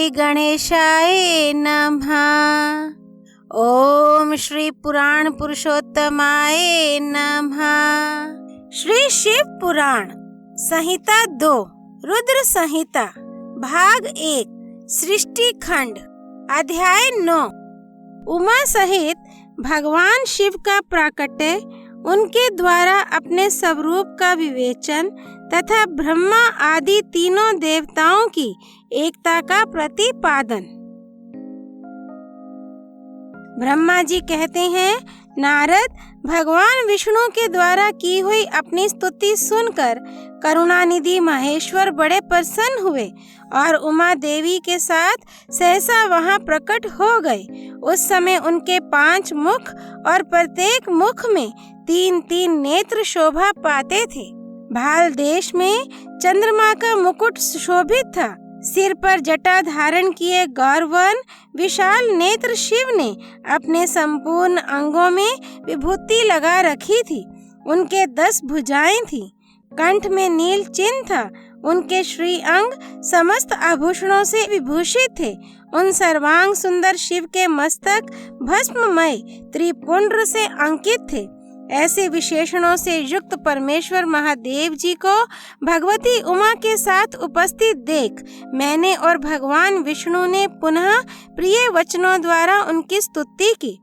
श्री गणेशाय नमः। ओम श्री पुराण पुरुषोत्तमाय नमः। श्री शिव पुराण संहिता 2 रुद्र संहिता भाग 1 सृष्टि खंड अध्याय 9। उमा सहित भगवान शिव का प्राकट्य, उनके द्वारा अपने स्वरूप का विवेचन तथा ब्रह्मा आदि तीनों देवताओं की एकता का प्रतिपादन। ब्रह्मा जी कहते हैं, नारद भगवान विष्णु के द्वारा की हुई अपनी स्तुति सुनकर करुणानिधि महेश्वर बड़े प्रसन्न हुए और उमा देवी के साथ सहसा वहां प्रकट हो गए। उस समय उनके 5 मुख और प्रत्येक मुख में 3-3 नेत्र शोभा पाते थे। भाल देश में चंद्रमा का मुकुट शोभित था। सिर पर जटा धारण किए गौरवन विशाल नेत्र शिव ने अपने संपूर्ण अंगों में विभूति लगा रखी थी। उनके 10 भुजाएं थी। कंठ में नील चिन्ह था। उनके श्री अंग समस्त आभूषणों से विभूषित थे। उन सर्वांग सुंदर शिव के मस्तक भस्ममय त्रिपुंड्र से अंकित थे। ऐसे विशेषणों से युक्त परमेश्वर महादेव जी को भगवती उमा के साथ उपस्थित देख मैंने और भगवान विष्णु ने पुनः प्रिय वचनों द्वारा उनकी स्तुति की।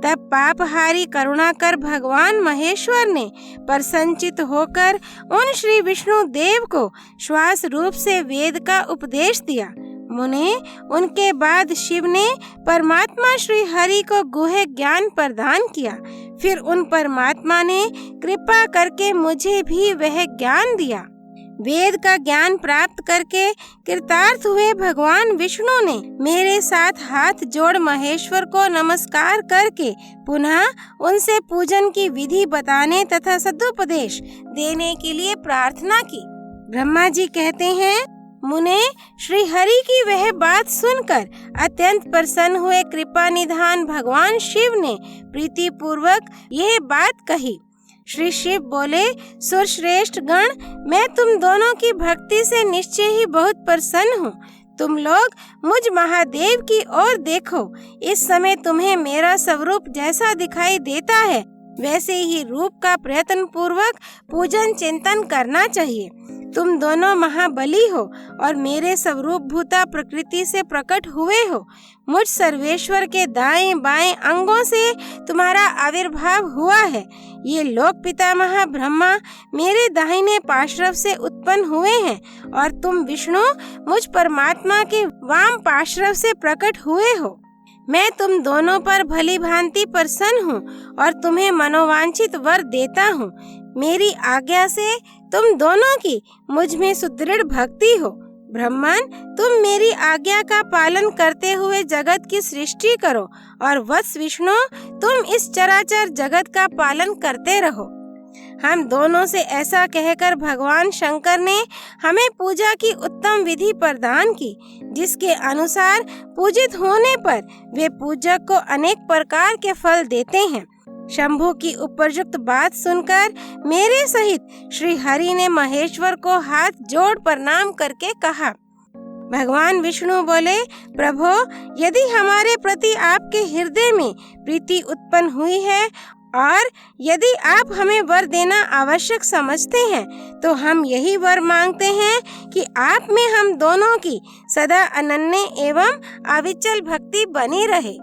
तब पापहारी करुणाकर भगवान महेश्वर ने प्रसन्नचित होकर उन श्री विष्णु देव को श्वास रूप से वेद का उपदेश दिया। मुने, उनके बाद शिव ने परमात्मा श्री हरि को गुह्य ज्ञान प्रदान किया। फिर उन परमात्मा ने कृपा करके मुझे भी वह ज्ञान दिया। वेद का ज्ञान प्राप्त करके कृतार्थ हुए भगवान विष्णु ने मेरे साथ हाथ जोड़ महेश्वर को नमस्कार करके पुनः उनसे पूजन की विधि बताने तथा सदुपदेश देने के लिए प्रार्थना की। ब्रह्मा जी कहते हैं, मुने, श्री हरि की वह बात सुनकर अत्यंत प्रसन्न हुए कृपा निधान भगवान शिव ने प्रीति पूर्वक यह बात कही। श्री शिव बोले, सुरश्रेष्ठ गण, मैं तुम दोनों की भक्ति से निश्चय ही बहुत प्रसन्न हूँ। तुम लोग मुझ महादेव की ओर देखो। इस समय तुम्हें मेरा स्वरूप जैसा दिखाई देता है वैसे ही रूप का प्रयत्न पूर्वक पूजन चिंतन करना चाहिए। तुम दोनों महाबली हो और मेरे स्वरूप भूता प्रकृति से प्रकट हुए हो। मुझ सर्वेश्वर के दाएं बाएं अंगों से तुम्हारा आविर्भाव हुआ है। ये लोक पितामह ब्रह्मा मेरे दाहिने पार्श्व से उत्पन्न हुए हैं और तुम विष्णु मुझ परमात्मा के वाम पार्श्व से प्रकट हुए हो। मैं तुम दोनों पर भली भांति प्रसन्न हूँ और तुम्हें मनोवांछित वर देता हूँ। मेरी आज्ञा से तुम दोनों की मुझ में सुदृढ़ भक्ति हो। ब्रह्मन, तुम मेरी आज्ञा का पालन करते हुए जगत की सृष्टि करो और वत्स विष्णु, तुम इस चराचर जगत का पालन करते रहो। हम दोनों से ऐसा कहकर भगवान शंकर ने हमें पूजा की उत्तम विधि प्रदान की, जिसके अनुसार पूजित होने पर वे पूजक को अनेक प्रकार के फल देते हैं। शंभु की उपयुक्त बात सुनकर मेरे सहित श्री हरि ने महेश्वर को हाथ जोड़ प्रणाम करके कहा। भगवान विष्णु बोले, प्रभो, यदि हमारे प्रति आपके हृदय में प्रीति उत्पन्न हुई है और यदि आप हमें वर देना आवश्यक समझते हैं तो हम यही वर मांगते हैं कि आप में हम दोनों की सदा अनन्य एवं अविचल भक्ति बनी रहे।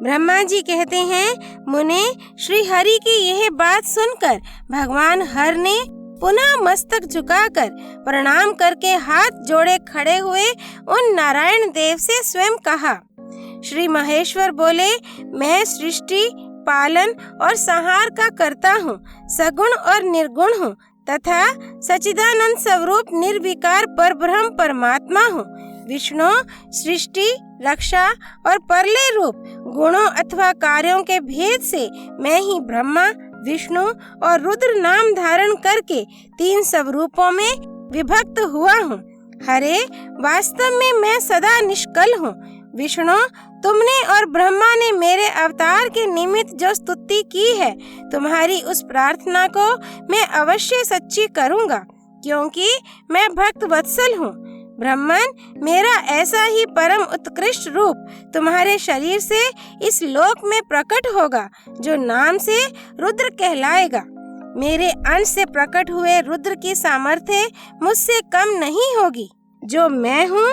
ब्रह्मा जी कहते हैं, मुने, श्री हरि की यह बात सुनकर भगवान हर ने पुनः मस्तक झुकाकर प्रणाम करके हाथ जोड़े खड़े हुए उन नारायण देव से स्वयं कहा। श्री महेश्वर बोले, मैं सृष्टि पालन और संहार का करता हूँ, सगुण और निर्गुण हूँ तथा सच्चिदानंद स्वरूप निर्विकार परब्रह्म परमात्मा हूँ। विष्णु सृष्टि, रक्षा और परलय रूप गुणों अथवा कार्यों के भेद से मैं ही ब्रह्मा, विष्णु और रुद्र नाम धारण करके 3 स्वरूपों में विभक्त हुआ हूँ। हरे, वास्तव में मैं सदा निष्कल हूँ। विष्णु, तुमने और ब्रह्मा ने मेरे अवतार के निमित्त जो स्तुति की है, तुम्हारी उस प्रार्थना को मैं अवश्य सच्ची करूँगा, क्योंकि मैं भक्त वत्सल हूँ। ब्राह्मण, मेरा ऐसा ही परम उत्कृष्ट रूप तुम्हारे शरीर से इस लोक में प्रकट होगा, जो नाम से रुद्र कहलाएगा। मेरे अंश से प्रकट हुए रुद्र की सामर्थ्य मुझसे कम नहीं होगी। जो मैं हूँ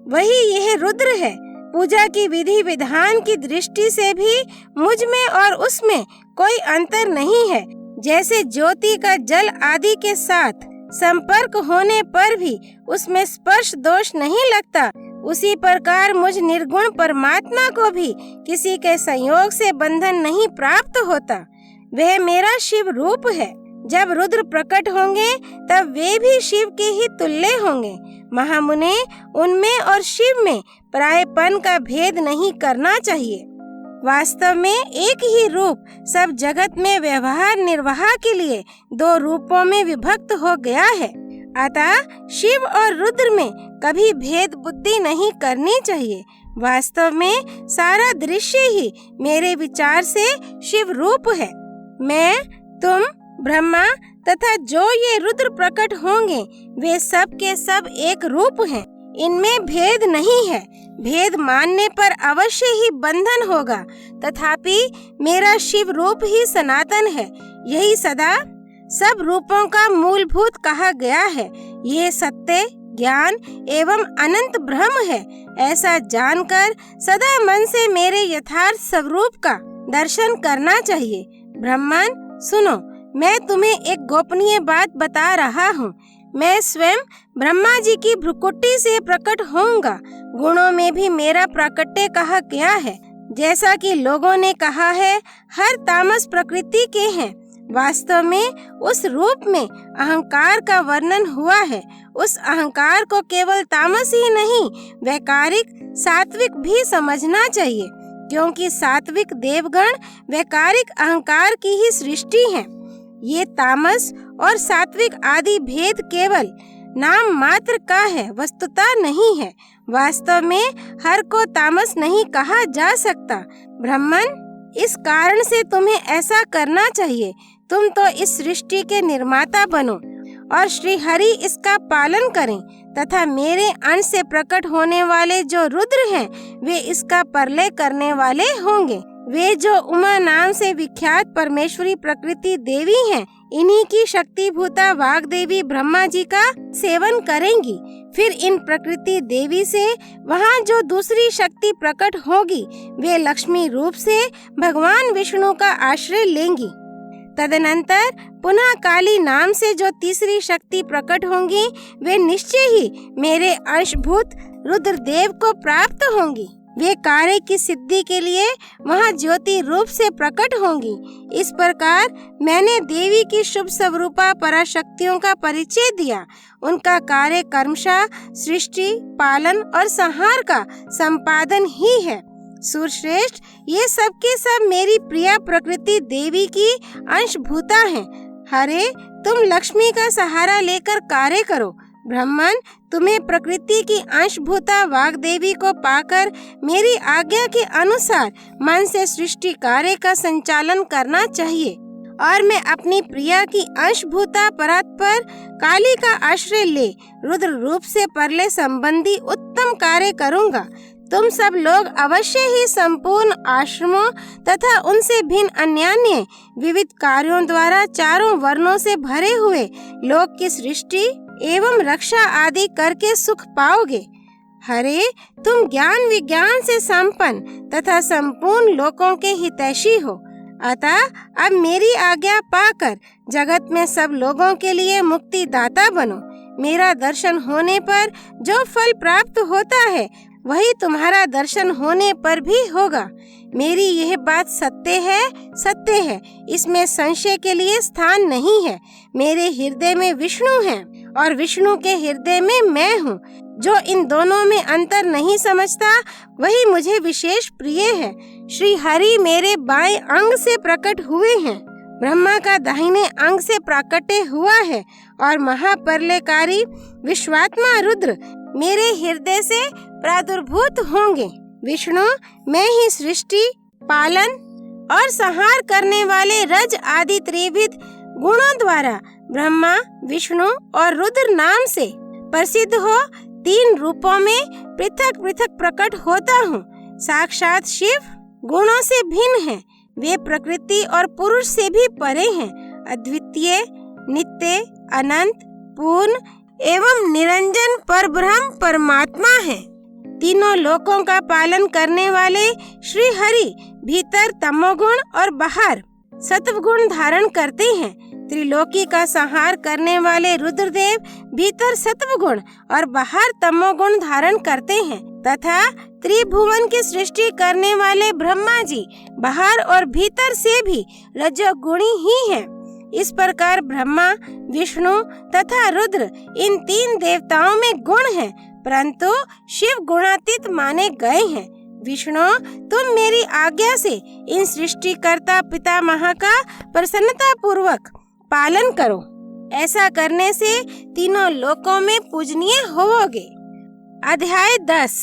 वही यह रुद्र है। पूजा की विधि विधान की दृष्टि से भी मुझ में और उसमें कोई अंतर नहीं है। जैसे ज्योति का जल आदि के साथ संपर्क होने पर भी उसमें स्पर्श दोष नहीं लगता, उसी प्रकार मुझ निर्गुण परमात्मा को भी किसी के संयोग से बंधन नहीं प्राप्त होता। वह मेरा शिव रूप है। जब रुद्र प्रकट होंगे तब वे भी शिव के ही तुल्य होंगे। महामुने, उनमें और शिव में परायपन का भेद नहीं करना चाहिए। वास्तव में एक ही रूप सब जगत में व्यवहार निर्वाह के लिए दो रूपों में विभक्त हो गया है। अतः शिव और रुद्र में कभी भेद बुद्धि नहीं करनी चाहिए। वास्तव में सारा दृश्य ही मेरे विचार से शिव रूप है। मैं, तुम, ब्रह्मा तथा जो ये रुद्र प्रकट होंगे वे सब के सब एक रूप हैं। इनमें भेद नहीं है। भेद मानने पर अवश्य ही बंधन होगा, तथापि मेरा शिव रूप ही सनातन है। यही सदा सब रूपों का मूलभूत कहा गया है। ये सत्य, ज्ञान एवं अनंत ब्रह्म है। ऐसा जानकर सदा मन से मेरे यथार्थ स्वरूप का दर्शन करना चाहिए। ब्राह्मण, सुनो, मैं तुम्हें एक गोपनीय बात बता रहा हूँ। मैं स्वयं ब्रह्मा जी की भ्रुकुटी से प्रकट होऊंगा। गुणों में भी मेरा प्राकट्य कहा गया है। जैसा कि लोगों ने कहा है, हर तामस प्रकृति के हैं। वास्तव में उस रूप में अहंकार का वर्णन हुआ है। उस अहंकार को केवल तामस ही नहीं, वैकारिक सात्विक भी समझना चाहिए, क्योंकि सात्विक देवगण वैकारिक अहंकार की ही सृष्टि हैं। ये तामस और सात्विक आदि भेद केवल नाम मात्र का है, वस्तुता नहीं है। वास्तव में हर को तामस नहीं कहा जा सकता। ब्राह्मण, इस कारण से तुम्हें ऐसा करना चाहिए। तुम तो इस सृष्टि के निर्माता बनो और श्री हरि इसका पालन करें, तथा मेरे अंश से प्रकट होने वाले जो रुद्र हैं वे इसका प्रलय करने वाले होंगे। वे जो उमा नाम से विख्यात परमेश्वरी प्रकृति देवी हैं, इन्हीं की शक्तिभूता वाग देवी ब्रह्मा जी का सेवन करेंगी। फिर इन प्रकृति देवी से वहाँ जो दूसरी शक्ति प्रकट होगी वे लक्ष्मी रूप से भगवान विष्णु का आश्रय लेंगी। तदनंतर पुनः काली नाम से जो तीसरी शक्ति प्रकट होंगी वे निश्चय ही मेरे अंशभूत रुद्रदेव को प्राप्त होंगी। वे कार्य की सिद्धि के लिए वहाँ ज्योति रूप से प्रकट होंगी। इस प्रकार मैंने देवी की शुभ स्वरूपा पराशक्तियों का परिचय दिया। उनका कार्य कर्मशः सृष्टि, पालन और संहार का संपादन ही है। सुरश्रेष्ठ, ये सब के सब मेरी प्रिया प्रकृति देवी की अंशभूता हैं। हरे, तुम लक्ष्मी का सहारा लेकर कार्य करो। ब्राह्मण, तुम्हें प्रकृति की अंशभूता वाग देवी को पाकर मेरी आज्ञा के अनुसार मन से सृष्टि कार्य का संचालन करना चाहिए, और मैं अपनी प्रिया की अंशभूता परात्पर काली का आश्रय ले रुद्र रूप से प्रलय संबंधी उत्तम कार्य करूँगा। तुम सब लोग अवश्य ही संपूर्ण आश्रमों तथा उनसे भिन्न अन्यान्य विविध कार्यों द्वारा चारों वर्णों से भरे हुए लोक की सृष्टि एवं रक्षा आदि करके सुख पाओगे। हरे, तुम ज्ञान विज्ञान से संपन्न तथा संपूर्ण लोकों के हितैषी हो, अतः अब मेरी आज्ञा पाकर जगत में सब लोगों के लिए मुक्ति दाता बनो। मेरा दर्शन होने पर जो फल प्राप्त होता है वही तुम्हारा दर्शन होने पर भी होगा। मेरी यह बात सत्य है, सत्य है, इसमें संशय के लिए स्थान नहीं है। मेरे हृदय में विष्णु हैं और विष्णु के हृदय में मैं हूँ। जो इन दोनों में अंतर नहीं समझता वही मुझे विशेष प्रिय है। श्री हरि मेरे बाएं अंग से प्रकट हुए हैं, ब्रह्मा का दाहिने अंग से प्राकट्य हुआ है, और महाप्रलयकारी विश्वात्मा रुद्र मेरे हृदय से प्रादुर्भूत होंगे। विष्णु, मैं ही सृष्टि, पालन और संहार करने वाले रज आदि त्रिविध गुणों द्वारा ब्रह्मा, विष्णु और रुद्र नाम से प्रसिद्ध हो 3 रूपों में पृथक पृथक प्रकट होता हूँ। साक्षात शिव गुणों से भिन्न है, वे प्रकृति और पुरुष से भी परे हैं, अद्वितीय, नित्य, अनंत, पूर्ण एवं निरंजन परब्रह्म परमात्मा है। तीनों लोकों का पालन करने वाले श्री हरि भीतर तमोगुण और बाहर सत्वगुण धारण करते हैं। त्रिलोकी का संहार करने वाले रुद्रदेव भीतर सत्वगुण और बाहर तमोगुण धारण करते हैं तथा त्रिभुवन की सृष्टि करने वाले ब्रह्मा जी बाहर और भीतर से भी रजोगुणी ही हैं। इस प्रकार ब्रह्मा, विष्णु तथा रुद्र इन 3 देवताओं में गुण हैं, परंतु शिव गुणातीत माने गए हैं। विष्णु, तुम मेरी आज्ञा से इन सृष्टिकर्ता पितामह का प्रसन्नता पूर्वक पालन करो। ऐसा करने से तीनों लोकों में पूजनीय होवोगे। अध्याय 10।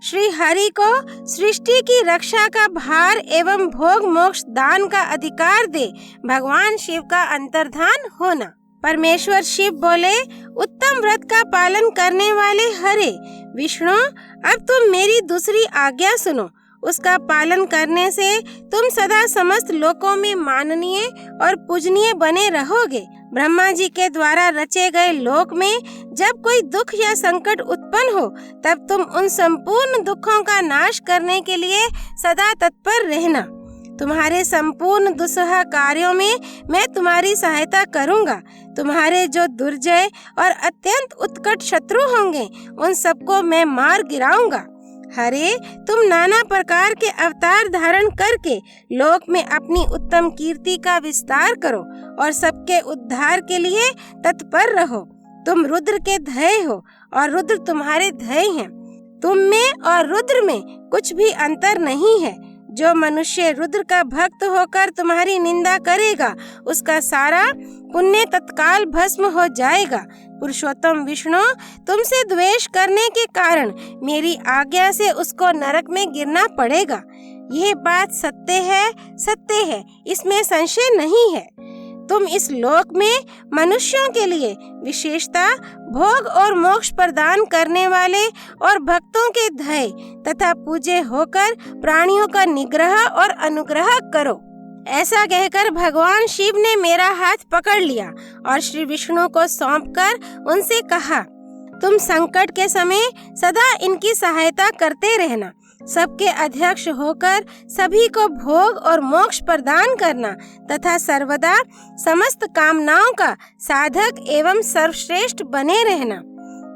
श्री हरि को सृष्टि की रक्षा का भार एवं भोग मोक्ष दान का अधिकार दे भगवान शिव का अंतर्धान होना। परमेश्वर शिव बोले, उत्तम व्रत का पालन करने वाले हरे विष्णु, अब तुम मेरी दूसरी आज्ञा सुनो। उसका पालन करने से तुम सदा समस्त लोकों में माननीय और पूजनीय बने रहोगे। ब्रह्मा जी के द्वारा रचे गए लोक में जब कोई दुख या संकट उत्पन्न हो, तब तुम उन संपूर्ण दुखों का नाश करने के लिए सदा तत्पर रहना। तुम्हारे संपूर्ण दुस्सह कार्यों में मैं तुम्हारी सहायता करूंगा। तुम्हारे जो दुर्जय और अत्यंत उत्कट शत्रु होंगे, उन सबको मैं मार गिराऊंगा। हरे, तुम नाना प्रकार के अवतार धारण करके लोक में अपनी उत्तम कीर्ति का विस्तार करो और सबके उद्धार के लिए तत्पर रहो। तुम रुद्र के धैर्य हो और रुद्र तुम्हारे धैर्य हैं। तुम में और रुद्र में कुछ भी अंतर नहीं है। जो मनुष्य रुद्र का भक्त होकर तुम्हारी निंदा करेगा, उसका सारा पुण्य तत्काल भस्म हो जाएगा। पुरुषोत्तम विष्णु, तुमसे द्वेष करने के कारण मेरी आज्ञा से उसको नरक में गिरना पड़ेगा। यह बात सत्य है, इसमें संशय नहीं है। तुम इस लोक में मनुष्यों के लिए विशेषता भोग और मोक्ष प्रदान करने वाले और भक्तों के धैर्य तथा पूज्य होकर प्राणियों का निग्रह और अनुग्रह करो। ऐसा कहकर भगवान शिव ने मेरा हाथ पकड़ लिया और श्री विष्णु को सौंपकर उनसे कहा, तुम संकट के समय सदा इनकी सहायता करते रहना। सबके अध्यक्ष होकर सभी को भोग और मोक्ष प्रदान करना तथा सर्वदा समस्त कामनाओं का साधक एवं सर्वश्रेष्ठ बने रहना।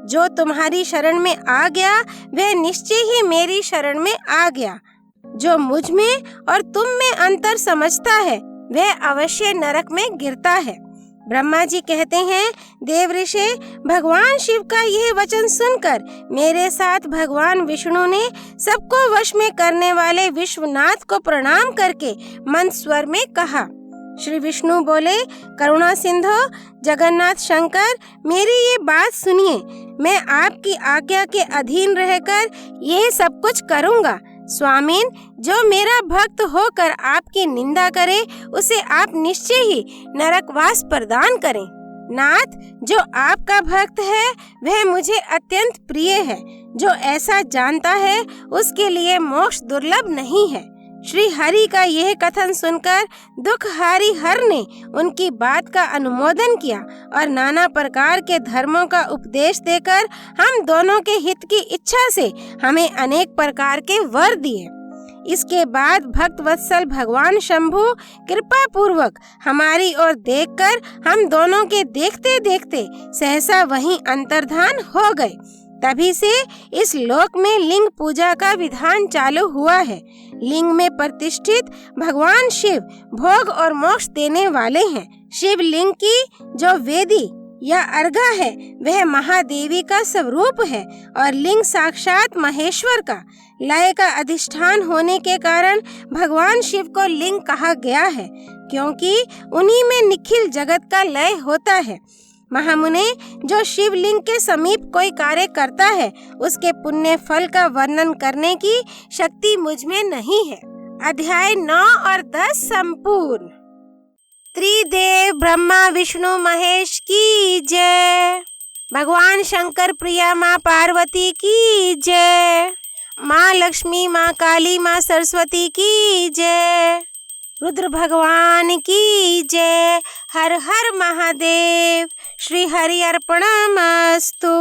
जो तुम्हारी शरण में आ गया, वह निश्चय ही मेरी शरण में आ गया। जो मुझ में और तुम में अंतर समझता है, वह अवश्य नरक में गिरता है। ब्रह्मा जी कहते हैं, देव ऋषि, भगवान शिव का यह वचन सुनकर मेरे साथ भगवान विष्णु ने सबको वश में करने वाले विश्वनाथ को प्रणाम करके मंद स्वर में कहा। श्री विष्णु बोले, करुणा सिंधु जगन्नाथ शंकर, मेरी ये बात सुनिए। मैं आपकी आज्ञा के अधीन रहकर ये सब कुछ करूँगा। स्वामीन, जो मेरा भक्त होकर आपकी निंदा करे, उसे आप निश्चय ही नरकवास प्रदान करें। नाथ, जो आपका भक्त है वह मुझे अत्यंत प्रिय है। जो ऐसा जानता है उसके लिए मोक्ष दुर्लभ नहीं है। श्री हरि का यह कथन सुनकर दुखहारी हर ने उनकी बात का अनुमोदन किया और नाना प्रकार के धर्मों का उपदेश देकर हम दोनों के हित की इच्छा से हमें अनेक प्रकार के वर दिए। इसके बाद भक्त वत्सल भगवान शंभु कृपा पूर्वक हमारी ओर देखकर हम दोनों के देखते देखते सहसा वहीं अंतर्धान हो गए। तभी से इस लोक में लिंग पूजा का विधान चालू हुआ है। लिंग में प्रतिष्ठित भगवान शिव भोग और मोक्ष देने वाले हैं। शिव लिंग की जो वेदी या अर्घा है वह महादेवी का स्वरूप है और लिंग साक्षात महेश्वर का लय का अधिष्ठान होने के कारण भगवान शिव को लिंग कहा गया है, क्योंकि उन्हीं में निखिल जगत का लय होता है। महामुने, जो शिवलिंग के समीप कोई कार्य करता है उसके पुण्य फल का वर्णन करने की शक्ति मुझ में नहीं है। अध्याय 9 और 10 संपूर्ण। त्रिदेव ब्रह्मा विष्णु महेश की जय। भगवान शंकर प्रिया माँ पार्वती की जय। माँ लक्ष्मी, माँ काली, माँ सरस्वती की जय। रुद्र भगवान की जय। हर हर महादेव। श्री हरि अर्पणमस्तु।